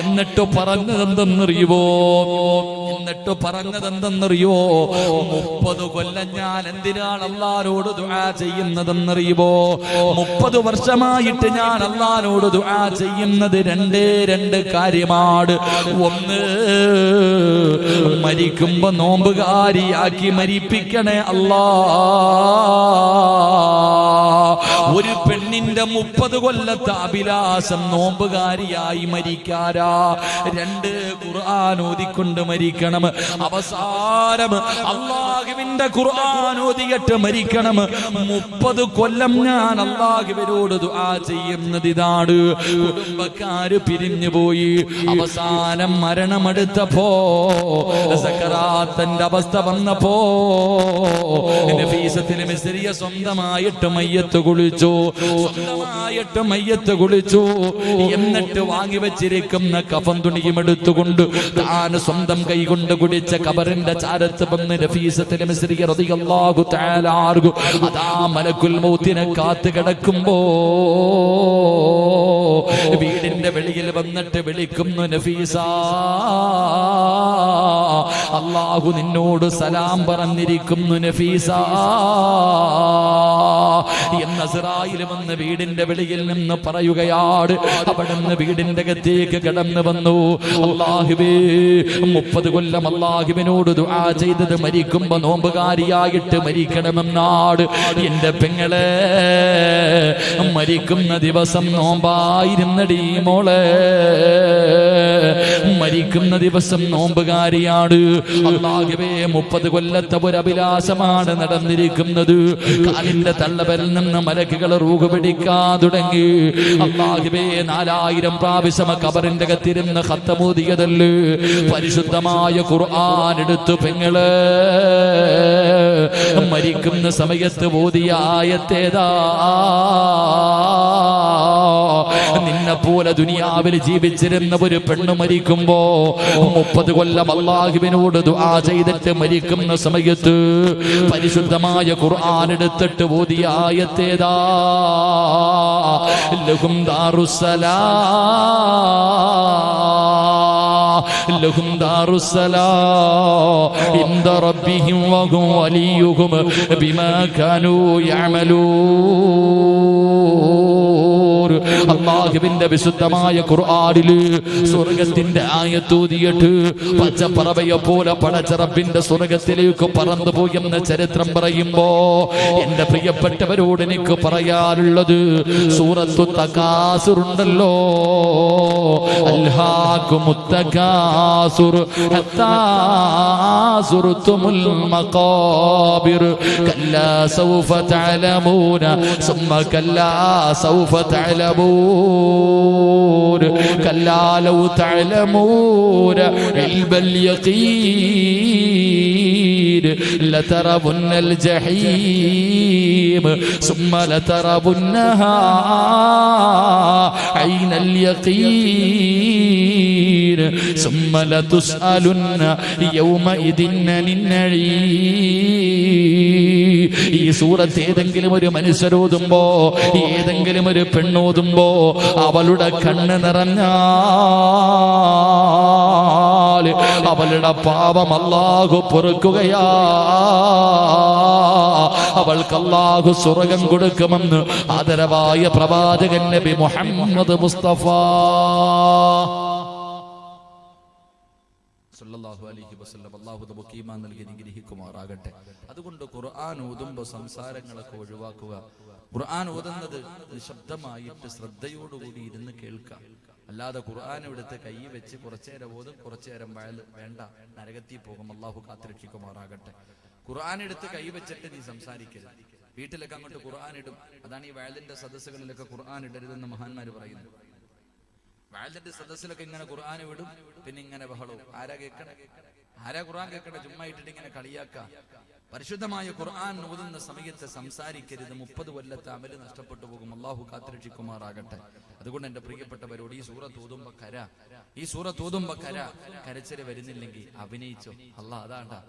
എന്നിട്ട് പറഞ്ഞതെന്തെന്നറിയുവോ? 30 കൊല്ലം ഞാൻ എന്തിനാണ് അല്ലാഹുവോട് ദുആ ചെയ്യുന്നതെന്നറിയുമോ? 30 വർഷമായിട്ട് ഞാൻ അല്ലാഹുവോട് ദുആ ചെയ്യുന്നത് രണ്ട് കാര്യമാണ്. ഒന്ന്, മരിക്കുമ്പോ നോമ്പുകാരിയാക്കി മരിപ്പിക്കണേ അല്ലാ. ഒരു പെണ്ണിന്റെ 30 കൊല്ലത്തെ അഭിലാഷം നോമ്പുകാരിയായി മരിക്കാരാ. 2, ഖുർആൻ ഓതിക്കൊണ്ട് മരിക്കണം. അവസാനം അല്ലാഹുവിന്റെ ഖുർആൻ ഓതിയിട്ട് മരിക്കണം. 30 കൊല്ലം ഞാൻ അല്ലാഹുവിനോട് ദുആ ചെയ്യുന്നത് ഇതാണ്. കുടുംബക്കാര് പിരിഞ്ഞു പോയി. അവസാനം മരണമെടുത്തപ്പോ, സക്കറാത്തിന്റെ അവസ്ഥ വന്നപ്പോ നഫീസത്തുൽ മിസ്രി സ്വന്തമായിട്ട് മയ്യത്ത് കുളിച്ചു. എന്നിട്ട് വാങ്ങി വെച്ചിരിക്കുന്ന കഫൻ തുണിയും എടുത്തുകൊണ്ട് താൻ സ്വന്തം കൈകൊണ്ട് കുടിച്ച കബറിന്റെ ചാരത്ത് വന്ന് നഫീസത്തുൽ മിസ്രി റളിയല്ലാഹു തആല അൻഹു അതാ മലക്കുൽ മൗത്തിനെ കാത്തു കിടക്കുമ്പോ വീടിന്റെ വെളിയിൽ വന്നിട്ട് വിളിക്കുന്നു, നഫീസ, അല്ലാഹു നിന്നോട് സലാം പറഞ്ഞിരിക്കുന്നു നഫീസ എന്ന് അസ്റായിൽ വന്ന് വീടിന്റെ വെളിയിൽ നിന്ന് പറയുകയാണ്. അവിടുന്ന് വീടിന്റെ അകത്തേക്ക് കടന്നു വന്നു. അല്ലാഹുവേ, 30 കൊല്ലം അല്ലാഹുവിനോട് ദുആ ചെയ്തത് മരിക്കുമ്പോ നോമ്പുകാരിയായിട്ട് മരിക്കണമെന്നാണ്. എന്റെ പെങ്ങളെ മരിക്കുന്ന ദിവസം നോമ്പായിരുന്നടി മോളെ, മരിക്കുന്ന ദിവസം നോമ്പുകാരിയാണ്. അല്ലാഹുവേ, 30 കൊല്ലത്തെ ഒരു അഭിലാഷമാണ് നടന്നിരിക്കുന്നത്. കാലിന്റെ തള്ളവരിൽ നിന്ന് മലക്കുകൾ റൂഹ് പിടിക്കാൻ തുടങ്ങി. അല്ലാഹുവേ, 4000 പ്രാവശ്യം ഖബറിന്റെ അകത്തിരുന്ന് ഖത്തമൂദിയതല്ലേ പരിശുദ്ധമായ ഖുർആൻ എടുത്തു പെങ്ങളെ മരിക്കുന്ന സമയത്ത് ഓതിയ ആയത്തേതാ? നിന്നെ പോലെ ദുനിയാവിൽ ജീവിച്ചിരുന്ന ഒരു പെണ്ണ് മരിക്കുമ്പോ 30 കൊല്ലം അല്ലാഹുവിനോട് ദുആ ചെയ്തിട്ട് മരിക്കുന്ന സമയത്ത് പരിശുദ്ധമായ ഖുർആൻ എടുത്തിട്ട് ഓതിയ ആയത്തേതാ? ലഹും ലഹും ദാറുസ്സലാം ഇൻദ റബ്ബിഹിം വഹും വലിയുഹും ബിമാ കാനൂ യഅമലൂൻ. അല്ലാഹുവിന്റെ വിശുദ്ധമായ ഖുർആനിൽ സ്വർഗ്ഗത്തിന്റെ ആയത്തൂതിയിട്ട് പച്ചപ്പറവയെ പോലെ പടച്ച റബ്ബിന്റെ സ്വർഗ്ഗത്തിലേക്ക് പറന്നു പോയെന്ന ചരിത്രം പറയുമ്പോ എന്റെ പ്രിയപ്പെട്ടവരോട് എനിക്ക് പറയാനുള്ളത്, സൂറത്തു തകാസുർ ഉണ്ടല്ലോ, അൽഹാകുമുത് തകാസുർ ഹത്താ സുർതുമുൽ മഖാബിർ കല്ലാ സൗഫ തഅലമൂന സുമ്മ കല്ലാ സൗഫ തഅലമൂൻ കല്ലാ ലൗ തഅലമൂന ഇൽബൽ യഖീൻ ലതറവുന്നൽ ജഹീം സുമ്മ ലതറവുന്നഹാ ഐനൽ യഖീൻ സുമ്മ ലതുസ്അലുന്ന യൗമഇദിൻ അനിൻ നഈം. ഈ സൂറത്ത് ഏതെങ്കിലും ഒരു മനുഷ്യരോതുമ്പോ, ഏതെങ്കിലും ഒരു പെണ്ണോതുമ്പോ അവളുടെ കണ്ണ് നിറഞ്ഞാൽ അവളുടെ പാപം അല്ലാഹു പൊറുക്കുകയാ, അവൾക്ക് അല്ലാഹു സ്വർഗ്ഗം കൊടുക്കുമെന്ന് ആദരവായ പ്രവാചകൻ നബി മുഹമ്മദ് മുസ്തഫ സല്ലല്ലാഹു അലൈഹി വസല്ലം. അല്ലാഹു നമുക്ക് ഈമാൻ നൽകി അനുഗ്രഹിക്കുമാറാകട്ടെ. അതുകൊണ്ട് ഖുർആൻ ഓതുമ്പോൾ സംസാരങ്ങളൊക്കെ ഒഴിവാക്കുക. ഖുർആൻ ഓതുന്നത് നിശബ്ദമായിട്ട് ശ്രദ്ധയോടുകൂടി ഇരുന്ന് കേൾക്കാം. അല്ലാതെ ഖുർആൻ എടുത്ത് കൈ വെച്ച് കുറച്ചേരം ഓതും കുറച്ചേരം വേണ്ട, നരകത്തിൽ പോകും. അല്ലാഹു കാത്തുരക്ഷിക്കുമാറാകട്ടെ. ഖുർആൻ എടുത്ത് കൈ വെച്ചിട്ട് നീ സംസാരിക്കരുത്. വീട്ടിലൊക്കെ അങ്ങോട്ട് ഖുർആൻ ഇടും. അതാണ് ഈ വയലിന്റെ സദസ്സുകളിലൊക്കെ ഖുർആൻ ഇടരുതെന്ന് മഹാന്മാര് പറയുന്നത്. വയലിന്റെ സദസ്സിലൊക്കെ ഇങ്ങനെ ഖുർആൻ വിടും, പിന്നെ ഇങ്ങനെ ബഹളവും. ആരാ കേൾക്കണേ? ആരാ ഖുർആൻ കേൾക്കണേ? ചുമ്മാ ഇട്ടിട്ട് ഇങ്ങനെ കളിയാക്ക. പരിശുദ്ധമായ ഖുർആൻ ഓതുന്ന സമയത്ത് സംസാരിക്കരുത്. 30 കൊല്ലത്തെ അമല് നഷ്ടപ്പെട്ടു പോകും. അല്ലാഹു കാത്തുരക്ഷിക്കുമാറാകട്ടെ. അതുകൊണ്ട് എന്റെ പ്രിയപ്പെട്ടവരോട് ഈ സൂറത്ത് ഓതുമ്പോ ഈ സൂറത്ത് ഓതുമ്പോ കരച്ചില് വരുന്നില്ലെങ്കിൽ അഭിനയിച്ചോ. അതാണ്ടാ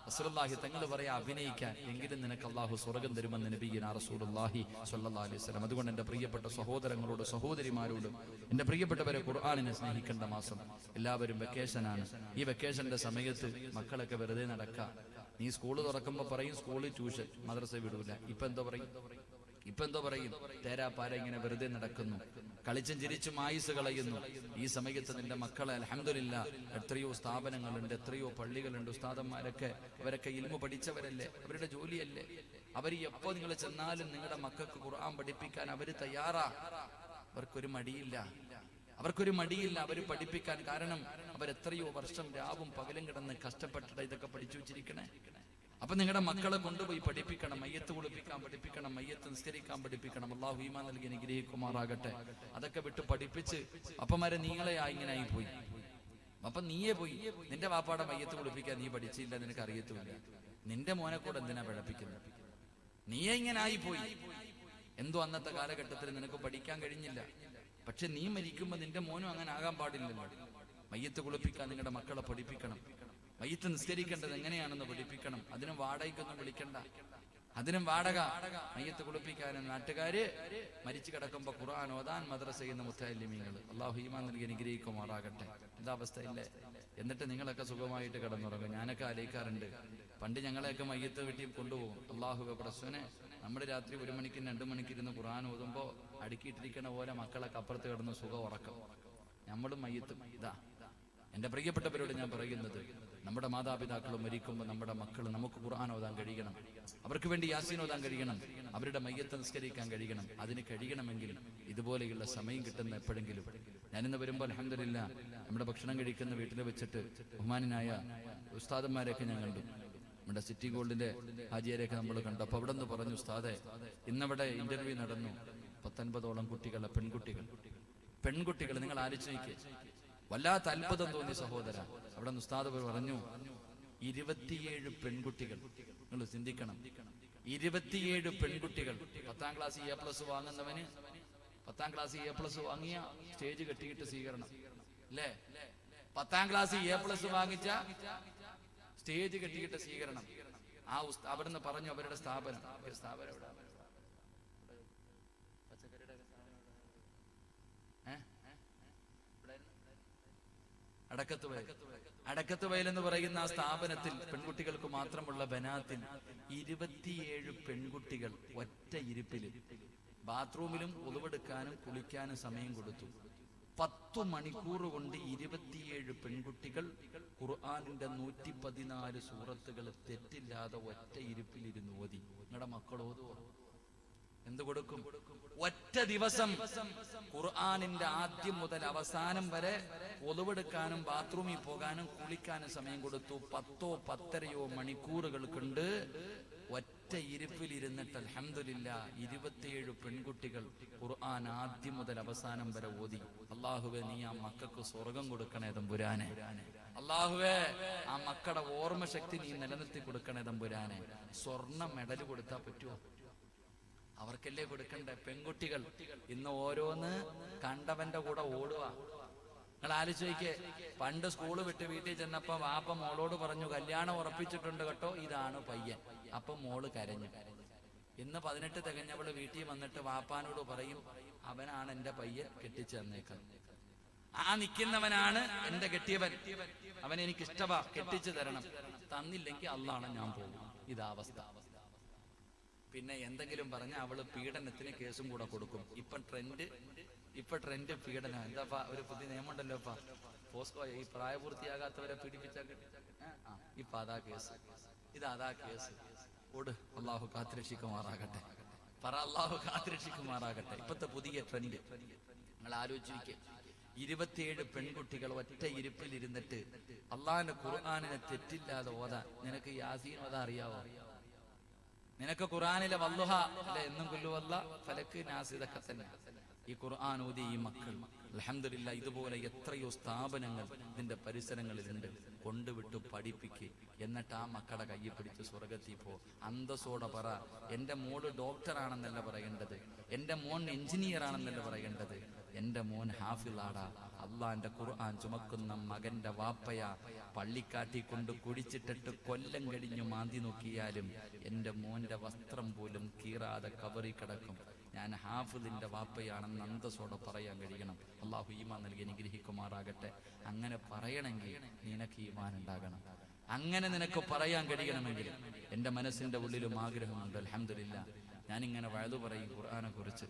റസൂലുള്ളാഹി തങ്ങൾ പറയാ, അഭിനയിക്കാൻ, എങ്കിലും നിനക്ക് അല്ലാഹു സ്വർഗ്ഗം തരുമെന്ന് നബിയുനാ റസൂലുള്ളാഹി സ്വല്ലല്ലാഹു അലൈഹി വസല്ലം. അതുകൊണ്ട് എന്റെ പ്രിയപ്പെട്ട സഹോദരങ്ങളോട് സഹോദരിമാരോടും എന്റെ പ്രിയപ്പെട്ടവരെ, ഖുർആനിനെ സ്നേഹിക്കേണ്ട മാസം. എല്ലാവരും വെക്കേഷനാണ്. ഈ വെക്കേഷന്റെ സമയത്ത് മക്കളൊക്കെ വെറുതെ നടക്കുക. നീ സ്കൂള് തുറക്കുമ്പോ പറയും സ്കൂളിൽ ട്യൂഷൻ, മദ്രസ വിടൂല. ഇപ്പൊ എന്തോ പറയും തേരാപ്പാര ഇങ്ങനെ വെറുതെ നടക്കുന്നു, കളിച്ചും ചിരിച്ചും ആയുസ് കളയുന്നു. ഈ സമയത്ത് നിന്റെ മക്കളെ അൽഹംദുലില്ലാ എത്രയോ സ്ഥാപനങ്ങളുണ്ട്, എത്രയോ പള്ളികളുണ്ട്. ഉസ്താദന്മാരൊക്കെ അവരൊക്കെ ഇൽമു പഠിച്ചവരല്ലേ, അവരുടെ ജോലിയല്ലേ. അവർ എപ്പോ നിങ്ങൾ ചെന്നാലും നിങ്ങളുടെ മക്കൾക്ക് ഖുർആൻ പഠിപ്പിക്കാൻ അവര് തയ്യാറാ. അവർക്കൊരു മടിയില്ല, അവര് പഠിപ്പിക്കാൻ. കാരണം അവരെത്രയോ വർഷം രാവും പകലും കിടന്ന് കഷ്ടപ്പെട്ടിട്ട് ഇതൊക്കെ പഠിച്ചു വെച്ചിരിക്കണേ. അപ്പൊ നിങ്ങളുടെ മക്കളെ കൊണ്ടുപോയി പഠിപ്പിക്കണം. മയ്യത്ത് കുളിപ്പിക്കാൻ പഠിപ്പിക്കണം, മയ്യത്ത് നിസ്കരിക്കാൻ പഠിപ്പിക്കണം. അല്ലാഹു ഈമാൻ നൽകി അനുഗ്രഹിക്കുമാറാകട്ടെ. അതൊക്കെ വിട്ട് പഠിപ്പിച്ച് അപ്പമാരെ ഇങ്ങനെ ആയി പോയി. അപ്പൊ നീയേ പോയി നിന്റെ വാപ്പാടെ മയ്യത്ത് കുളിപ്പിക്കാൻ നീ പഠിച്ചില്ല, നിനക്ക് അറിയത്തുമില്ല. നിന്റെ മോനെ കൂടെ എന്തിനാ പഠിപ്പിക്കുന്നത്? നീയേ ഇങ്ങനെ ആയിപ്പോയി. എന്തോ അന്നത്തെ കാലഘട്ടത്തിൽ നിനക്ക് പഠിക്കാൻ കഴിഞ്ഞില്ല. പക്ഷെ നീ മരിക്കുമ്പോ നിന്റെ മോനും അങ്ങനെ ആകാൻ പാടില്ലല്ലോ. മയ്യത്ത് കുളിപ്പിക്കാൻ നിങ്ങളുടെ മക്കളെ പഠിപ്പിക്കണം. മയ്യത്ത് നിസ്കരിക്കേണ്ടത് എങ്ങനെയാണെന്ന് പഠിപ്പിക്കണം. അതിനും വാടകയ്ക്കൊന്നും വിളിക്കണ്ട, അതിനും വാടക. മയ്യത്ത് കുളിപ്പിക്കാനും നാട്ടുകാര് മരിച്ചു കിടക്കുമ്പോ ഖുർആൻ ഓതാൻ മദ്രസ ചെയ്യുന്ന മുത്തഅല്ലിമീങ്ങൾ. അല്ലാഹു ഈമാൻ നൽകി അനുഗ്രഹിക്കുമാറാകട്ടെ. എന്താ അവസ്ഥയില്ലേ? എന്നിട്ട് നിങ്ങളൊക്കെ സുഖമായിട്ട് കിടന്നുറങ്ങും. ഞാനൊക്കെ ആലോചിക്കാറുണ്ട്, പണ്ട് ഞങ്ങളെയൊക്കെ മയ്യത്ത് വീട്ടിൽ കൊണ്ടുപോകും. അല്ലാഹു പടച്ചോനെ നമ്മൾ രാത്രി 1 മണിക്കും 2 മണിക്കും ഇരുന്ന് ഖുർആൻ ഓതുമ്പോൾ അടുക്കിയിട്ടിരിക്കണ പോലെ മക്കളൊക്കെ അപ്പുറത്ത് കിടന്ന് സുഖം ഉറക്കം. നമ്മളും മയ്യത്തും. ഇതാ എൻ്റെ പ്രിയപ്പെട്ടവരോട് ഞാൻ പറയുന്നത്, നമ്മുടെ മാതാപിതാക്കൾ മരിക്കുമ്പോൾ നമ്മുടെ മക്കൾ നമുക്ക് ഖുർആൻ ഓതാൻ കഴിയണം, അവർക്ക് വേണ്ടി യാസീൻ ഓതാൻ കഴിയണം, അവരുടെ മയ്യത്ത് നിസ്കരിക്കാൻ കഴിയണം. അതിന് കഴിയണമെങ്കിൽ ഇതുപോലെയുള്ള സമയം കിട്ടുന്ന എപ്പോഴെങ്കിലും. ഞാനിന്ന് വരുമ്പോൾ അൽഹംദുലില്ലാ നമ്മുടെ ഭക്ഷണം കഴിക്കുന്ന വീട്ടിൽ വെച്ചിട്ട് ബഹുമാനായ ഉസ്താദന്മാരെയൊക്കെ ഞാൻ കണ്ടു. നമ്മുടെ സിറ്റി ഗോൾഡിന്റെ ഹാജിയാരെയൊക്കെ നമ്മൾ കണ്ടു. അപ്പൊ അവിടെ നിന്ന് പറഞ്ഞു, ഉസ്താദെ ഇന്നവിടെ ഇന്റർവ്യൂ നടന്നു, 19ഓളം കുട്ടികളെ പെൺകുട്ടികൾ നിങ്ങൾ ആലോചിക്കുക. വല്ലാത്ത അത്ഭുതം തോന്നി സഹോദര. അവിടെ ഉസ്താദ് പറഞ്ഞു 27 പെൺകുട്ടികൾ. നിങ്ങൾ ചിന്തിക്കണം, 27 പെൺകുട്ടികൾ. 10ാം ക്ലാസ് A+ വാങ്ങുന്നവന് 10ാം ക്ലാസ് A+ വാങ്ങിയ സ്റ്റേജ് കെട്ടിയിട്ട് സ്വീകരണം അല്ലേ? 10ാം ക്ലാസ് A+ വാങ്ങിച്ച സ്റ്റേജ് കെട്ടിയിട്ട് സ്വീകരണം. ആ അവിടുന്ന് പറഞ്ഞു അവരുടെ സ്ഥാപനം അടക്കത്ത് വയൽ എന്ന് പറയുന്ന ആ സ്ഥാപനത്തിൽ പെൺകുട്ടികൾക്ക് മാത്രമുള്ള ബനാത്തിൽ 27 പെൺകുട്ടികൾ ഒറ്റ ഇരിപ്പിൽ ബാത്റൂമിലും ഉളവെടുക്കാനും കുളിക്കാനും സമയം കൊടുത്തു. 10 മണിക്കൂർ കൊണ്ട് 27 പെൺകുട്ടികൾ ഖുർആനിന്റെ 114 സൂറത്തുകൾ തെറ്റില്ലാതെ ഒറ്റ ഇരിപ്പിലിരുന്ന് ഓതി. നിങ്ങളുടെ മക്കൾ ഓതുവോ? എന്ത് കൊടുക്കും? ഒറ്റ ദിവസം ഖുർആനിന്റെ ആദ്യം മുതൽ അവസാനം വരെ ഒളിവെടുക്കാനും ബാത്റൂമിൽ പോകാനും കുളിക്കാനും സമയം കൊടുത്തു. 10-10.5 മണിക്കൂറുകൾ കൊണ്ട് ഒറ്റ ഇരിപ്പിലിരുന്നിട്ട് അൽഹംദുലില്ലാ 27 പെൺകുട്ടികൾ ഖുർആൻ ആദ്യം മുതൽ അവസാനം വരെ ഓതി. അല്ലാഹുവേ, നീ ആ മക്കൾക്ക് സ്വർഗം കൊടുക്കണേ തമ്പുരാനെ. അല്ലാഹുവേ, ആ മക്കളുടെ ഓർമ്മശക്തി നീ നിലനിർത്തി കൊടുക്കണേ തമ്പുരാനെ. സ്വർണ്ണ മെഡൽ കൊടുത്താൽ പറ്റുമോ? അവർക്കല്ലേ കൊടുക്കണ്ടേ? പെൺകുട്ടികൾ ഇന്ന് ഓരോന്ന് കണ്ടവന്റെ കൂടെ ഓടുക. നിങ്ങൾ ആലോചിക്കേ, പണ്ട് സ്കൂള് വിട്ട് വീട്ടിൽ ചെന്നപ്പോ വാപ്പ മോളോട് പറഞ്ഞു, കല്യാണം ഉറപ്പിച്ചിട്ടുണ്ട് കേട്ടോ, ഇതാണ് പയ്യൻ. അപ്പൊ മോള് കരഞ്ഞു. ഇന്ന് 18 തികഞ്ഞവള് വീട്ടിൽ വന്നിട്ട് വാപ്പാനോട് പറയും, അവനാണ് എന്റെ പയ്യൻ, കെട്ടിച്ചു തന്നേക്കണം. ആ നിൽക്കുന്നവനാണ് എന്റെ കെട്ടിയവൻ, അവൻ എനിക്ക് ഇഷ്ടമാ, കെട്ടിച്ചു തരണം. തന്നില്ലെങ്കിൽ അള്ളാണ് ഞാൻ പോകും. ഇതാവസ്ഥ. പിന്നെ എന്തെങ്കിലും പറഞ്ഞ അവള് പീഡനത്തിന് കേസും കൂടെ കൊടുക്കും. ഇപ്പൊ ട്രെൻഡ് പീഡനം. എന്താ ഒരു പുതിയ നിയമമുണ്ടല്ലോ പോസ്കോ, ഈ പ്രായപൂർത്തിയാകാത്തവരെ പീഡിപ്പിച്ചാൽ ഇപ്പൊ അതാ കേസ്, ഇതാ കേസ്. ഓട്, അള്ളാഹു കാത്തുരക്ഷിക്കുമാറാകട്ടെ. പറ, അള്ളാഹു കാത്തുരക്ഷിക്കുമാറാകട്ടെ. ഇപ്പത്തെ പുതിയ ട്രെൻഡ് നിങ്ങൾ ആലോചിക്കുക. 27 പെൺകുട്ടികൾ ഒറ്റ ഇരിപ്പിൽ ഇരുന്നിട്ട് അള്ളാഹിന്റെ ഖുർആനിനെ തെറ്റില്ലാതെ ഓതാ. നിനക്ക് യാസീൻ ഓതാ അറിയാവോ? നിനക്ക് ഖുർആനിലെ വല്ലുഹ അല്ലെ, എന്നും കുല്ലുവല്ല, ഫലക്ക്, നാസ്, ഇതൊക്കെ തന്നെ ഈ ഖുർആൻ ഓതി ഈ മക്കൾ. അൽഹംദുലില്ലാ, ഇതുപോലെ എത്രയോ സ്ഥാപനങ്ങൾ ഇതിന്റെ പരിസരങ്ങളിലുണ്ട്. കൊണ്ടുവിട്ടു പഠിപ്പിക്ക്. എന്നിട്ട് ആ മക്കളുടെ കയ്യിൽ പിടിച്ച് സ്വർഗത്തിൽ പോ. അന്തസ്സോടെ പറ, എന്റെ മോള് ഡോക്ടറാണെന്നല്ല പറയേണ്ടത്, എന്റെ മോൻ എഞ്ചിനീയർ ആണെന്നല്ല പറയേണ്ടത്, എന്റെ മോൻ ഹാഫിളാടാ, അള്ളാന്റെ ഖുർആൻ ചുമക്കുന്ന മകന്റെ വാപ്പയാ. പള്ളിക്കാട്ടി കൊണ്ട് കുടിച്ചിട്ടിട്ട് കൊല്ലം കഴിഞ്ഞു മാന്തി നോക്കിയാലും എന്റെ മോന്റെ വസ്ത്രം പോലും കീറാതെ കബറി കിടക്കും. ഞാൻ ഹാഫിളിന്റെ വാപ്പയാണെന്ന് അന്തസ്സോടെ പറയാൻ കഴിയണം. അള്ളാഹു ഈമാൻ നൽകി അനുഗ്രഹിക്കുമാറാകട്ടെ. അങ്ങനെ പറയണമെങ്കിൽ നിനക്ക് ഈമാൻ ഉണ്ടാകണം. അങ്ങനെ നിനക്ക് പറയാൻ കഴിയണമെങ്കിൽ എൻ്റെ മനസ്സിന്റെ ഉള്ളിലും ആഗ്രഹമുണ്ട്. അൽഹംദുലില്ലാ, ഞാനിങ്ങനെ വഅദ് പറയും ഖുർആനെ കുറിച്ച്.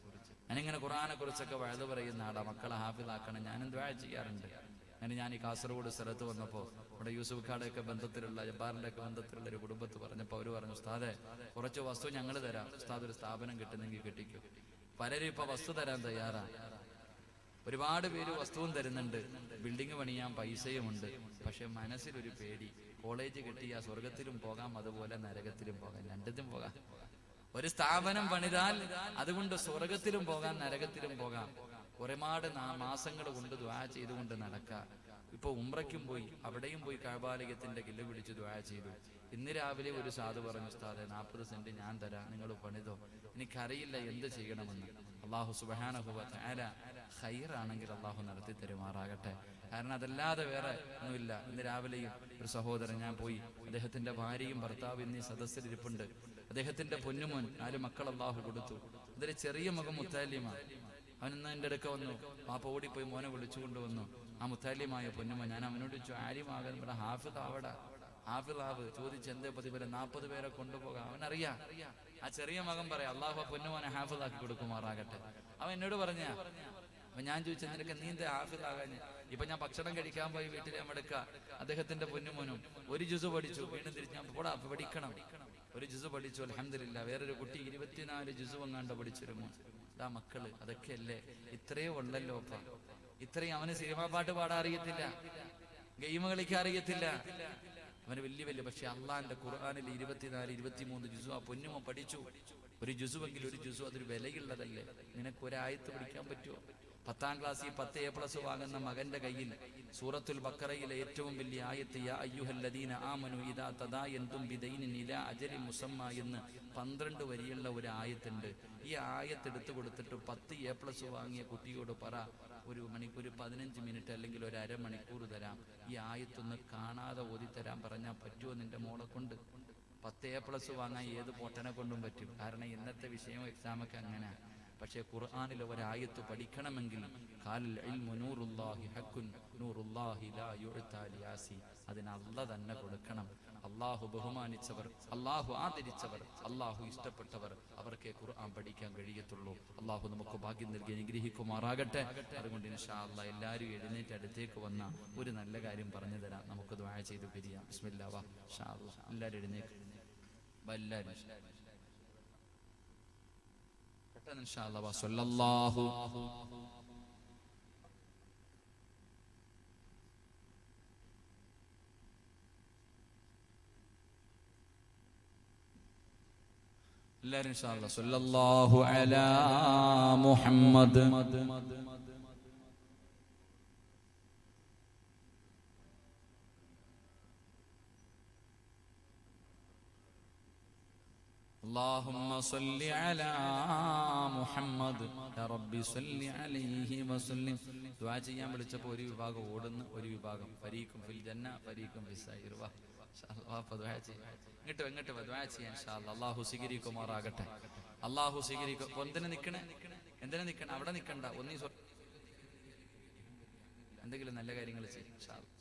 ഞാനിങ്ങനെ ഖുർആനെ കുറിച്ചൊക്കെ വഅദ് പറയുന്ന ആടാ. മക്കളെ ഹാഫിളാക്കണം. ഞാനും ദുആ ചെയ്യാറുണ്ട്. ഞാൻ ഈ കാസർഗോഡ് സ്ഥലത്ത് വന്നപ്പോൾ ഇവിടെ യൂസുഫ് ഖാടെയൊക്കെ ബന്ധത്തിലുള്ള, ജബ്ബാറിന്റെ ഒക്കെ ബന്ധത്തിലുള്ള ഒരു കുടുംബത്ത് പറഞ്ഞപ്പോൾ അവര് പറഞ്ഞു, ഉസ്താദെ കുറച്ച് വസ്തു ഞങ്ങൾ തരാം, ഉസ്താദ് ഒരു സ്ഥാപനം കിട്ടുന്നെങ്കിൽ കിട്ടിക്കും. പലരും ഇപ്പൊ വസ്തു തരാൻ തയ്യാറാ. ഒരുപാട് പേര് വസ്തുവും തരുന്നുണ്ട്, ബിൽഡിംഗ് പണിയാൻ പൈസയുമുണ്ട്. പക്ഷെ മനസ്സിലൊരു പേടി, കോളേജ് കിട്ടിയ സ്വർഗത്തിലും പോകാം, അതുപോലെ നരകത്തിലും പോകാം, രണ്ടിലും പോകാം. ഒരു സ്ഥാപനം പണിതാൽ അതുകൊണ്ട് സ്വർഗത്തിലും പോകാം, നരകത്തിലും പോകാം. ഒരുപാട് മാസങ്ങൾ കൊണ്ട് ദുആ ചെയ്തുകൊണ്ട് നടക്കാം. ഇപ്പൊ ഉംറയ്ക്കും പോയി, അവിടെയും പോയി കഅബാലയത്തിന്റെ കില്ല് പിടിച്ച് ദുആ ചെയ്തു. ഇന്ന് രാവിലെ ഒരു സാധു പറഞ്ഞു, ഉസ്താദെ 40 സെന്റ് ഞാൻ തരാം, നിങ്ങൾ പണിതോ, എനിക്കറിയില്ല എന്ത് ചെയ്യണമെന്ന്. അല്ലാഹു സുബ്ഹാനഹു വ തആല ഖൈറാണെങ്കിൽ അല്ലാഹു നടത്തി തരുമാറാകട്ടെ. കാരണം അതല്ലാതെ വേറെ ഒന്നുമില്ല. ഇന്ന് രാവിലെയും ഒരു സഹോദരൻ, ഞാൻ പോയി, അദ്ദേഹത്തിന്റെ ഭാര്യയും ഭർത്താവും ഇന്ന് ഈ സദസ്സിലിരിപ്പുണ്ട്. അദ്ദേഹത്തിന്റെ പൊന്നുമോൻ 4 മക്കൾ അല്ലാഹു കൊടുത്തു. അതൊരു ചെറിയ മകൻ മുത്താലിമാണ്. അവനിന്ന് എൻ്റെ അടുക്ക വന്നു. പാപ്പ ഓടിപ്പോയി മോനെ വിളിച്ചു കൊണ്ടുവന്നു. ആ മുത്താലിമായ പൊന്നുമോൻ, ഞാൻ അവനോട് ചോദിച്ചു, ആലിമാകാൻ ഇവിടെ ഹാഫിദ് ആവടാ, ഹാഫിളാവ് ചോദിച്ച് എന്തേ പ്രതിഫലം? 40 പേരെ കൊണ്ടുപോകാം. അവനറിയാം. ആ ചെറിയ മകൻ പറയാം, അള്ളാഹു പൊന്നുമോനെ ഹാഫിളാക്കി കൊടുക്കുമാറാകട്ടെ. അവൻ എന്നോട് പറഞ്ഞ. അപ്പൊ ഞാൻ ചോദിച്ചു, നിനക്ക് നീ എന്താ ഹാഫിളാകാൻ? ഇപ്പൊ ഞാൻ ഭക്ഷണം കഴിക്കാൻ പോയി വീട്ടിൽ നമ്മടുക്ക അദ്ദേഹത്തിന്റെ പൊന്നുമോനും ഒരു ജുസ് പഠിച്ചു. വീണ്ടും തിരിച്ച് ഞാൻ പോടാ പഠിക്കണം. ഒരു ജുസ് പഠിച്ചു, അൽഹംദുലില്ലാ. വേറൊരു കുട്ടി 24 ജുസ് വങ്ങാണ്ട് പഠിച്ചിരുന്നു. ഇതാ മക്കള്, അതൊക്കെയല്ലേ. ഇത്രയേ ഉള്ളല്ലോ അപ്പ. ഇത്രയും അവന് സിനിമാ പാട്ട് പാടാൻ അറിയത്തില്ല, ഗെയിം കളിക്കാൻ അറിയത്തില്ല. അവന് വലിയ വലിയ, പക്ഷെ അള്ളാന്റെ ഖുർആനിൽ 24, 23 ജുസു ആ പൊന്നുമോ പഠിച്ചു. ഒരു ജുസുവെങ്കിൽ ഒരു ജുസു അതൊരു വിലയുള്ളതല്ലേ. നിനക്ക് ഒരായത്ത് പഠിക്കാൻ പറ്റുമോ? 10ാം ക്ലാസ്സിൽ 10 A+ വാങ്ങുന്ന മകന്റെ കയ്യിൽ സൂറത്തുൽ ബഖറയിലെ ഏറ്റവും വലിയ ആയത്ത് യാ അയ്യുഹല്ലദീന ആമനു ഇദാ തദായൻതും ബിദൈനിൻ ഇലാ അജലിൻ മുസമ്മ എന്ന് 12 വരിയുള്ള ഒരു ആയത്തുണ്ട്. ഈ ആയത്ത് എടുത്തു കൊടുത്തിട്ട് 10 A+ വാങ്ങിയ കുട്ടിയോട് പറ, ഒരു മണിക്കൂർ 15 മിനിറ്റ് അല്ലെങ്കിൽ ഒരു അരമണിക്കൂർ തരാം, ഈ ആയത്തൊന്ന് കാണാതെ ഓതി തരാൻ പറഞ്ഞാൽ പറ്റുമോ നിന്റെ മോളെ കൊണ്ട്? 10 A+ വാങ്ങാൻ ഏത് പൊട്ടനെ കൊണ്ടും പറ്റും. കാരണം ഇന്നത്തെ വിഷയം എക്സാമൊക്കെ അങ്ങനെ. പക്ഷേ ഖുർആനിൽ ഒരായത്ത് പഠിക്കണമെങ്കിൽ അതിന് അല്ലാഹ് തന്നെ കൊടുക്കണം. അള്ളാഹു ബഹുമാനിച്ചവർ, അള്ളാഹു ആദരിച്ചവർ, അള്ളാഹു ഇഷ്ടപ്പെട്ടവർ, അവർക്കേ ഖുർആൻ പഠിക്കാൻ കഴിയത്തുള്ളൂ. അള്ളാഹു നമുക്ക് ഭാഗ്യം നൽകി അനുഗ്രഹിക്കുമാറാകട്ടെ. അതുകൊണ്ട് ഇൻഷാ അല്ലാഹ് എല്ലാവരും എഴുന്നേറ്റ് അടുത്തേക്ക് വന്ന ഒരു നല്ല കാര്യം പറഞ്ഞു തരാം. നമുക്ക് ദുആ ചെയ്ത് പിരിയാം. ബിസ്മില്ലാഹ്. ഇൻഷാ അല്ലാഹ് എല്ലാവരും എഴുന്നേക്ക്. എല്ലാവരും إن شاء الله وصلى الله إن شاء الله صلى الله على محمد اللهم صل على محمد يا ربي صل عليه وسلم. ദുആ ചെയ്യാൻ വിളിച്ചപ്പോൾ ഒരു വിഭാഗം ഓടുന്നു, ഒരു വിഭാഗം ഫരീഖും ഫിൽ ജന്ന ഫരീഖും ഫിസ് സഈർ. വാ ഇൻഷാഅല്ലാഹ് ദുആ ചെയ്യാം. ഇങ്ങോട്ട് ദുആ ചെയ്യാം ഇൻഷാഅല്ലാഹ്. അല്ലാഹു സ്വീകരിക്കുമാറാകട്ടെ. അല്ലാഹു സ്വീകരിക്കും. എന്തിനെ നിൽക്കണേ? അവിടെ നിൽക്കണ്ട. എന്തെങ്കിലും നല്ല കാര്യങ്ങൾ ചെയ്യും ഇൻഷാഅല്ലാഹ്.